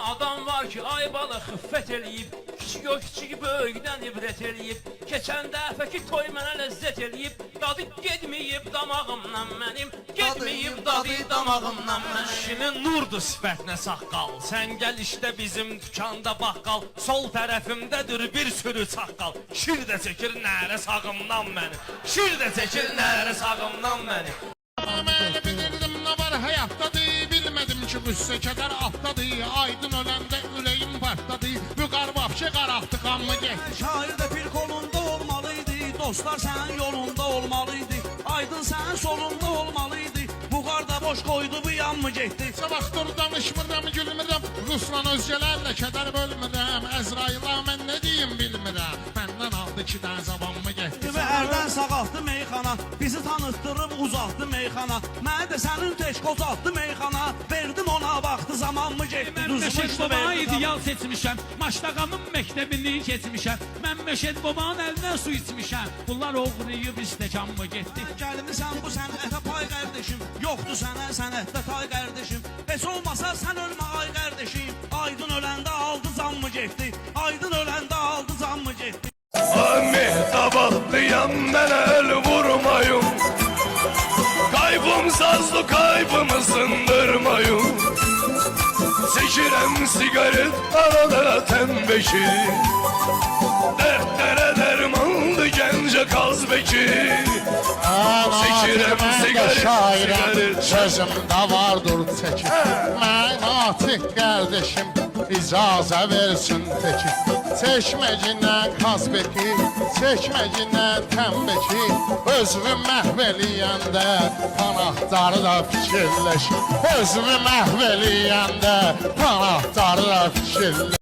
Adam var ki ay balı xiffət eləyib, kiçik o kiçik böyükdən ibrət eləyib. Keçən dəfəki toy mənə ləzzət eləyib, dadı gedməyib damağımdan mənim, gedməyib dadı damağımdan mənim. Kişinin nurdu sifətinə saqqal, sən gəl işdə bizim dükkanda baqqal. Sol tərəfimdədir bir sürü çaqqal, şir də çəkir nərə sağımdan mənim, şir də çəkir nərə sağımdan mənim. Mən bilirdim nə var həyatdadır, bilmədim ki qüssə kədər altdadır. Aydın öləndə ürəyim partladı, bu qarvapşa qaraqdı qanlı getdi. Şair də bir kolunda olmalıydı, dostlar sənin yolunda olmalıydı. Aydın sənin solunda olmalıydı, bu qarda boş qoydu bu yan mı getdi? Sabahdır danışmıram, gülmürəm, Rusla özgələrlə kədər bölmürəm. Əzrayila mən nə deyim bilmirəm, məndən aldı ki dən zamanımı getdi. Ərdən sağaltdı meyxana, bizi tanıtdırıb uzatdı meyxana. Mənə də sənin tək qozatdı meyxana, verdim ona vaxtı zaman mı getdi? Mən Məşəd Babanı ideal seçmişəm, Maşdağanın məktəbini keçmişəm. Mən Məşəd Babanın əlindən su içmişəm, bunlar oğruyub istəkan mı getdi? Gəlmisən bu sənətə pay qardeşim, yoxdur sənə sənətdə tay qardeşim. Heç olmasa sən ölmə ay qardeşim, Aydın öləndə aldı can mı getdi? Aydın öləndə aldı can mı getdi? Mehtabatlıyam ben el vurmayım, kaybım sazlı kaybımı sındırmayım. Çekirem sigaret arada tembeşi, dertlere dermandı gence kazbeki. Çəkirəm şairəm, sözümdə vardır çəkir. Mən atiq qardeşim, icazə versin teki. Çeşməcindən Kazbeki, çeşməcindən Təmbeki. Özümü məhv eləyəndə panahtarı da fikirləş. Özümü məhv eləyəndə panahtarı da fikirləş.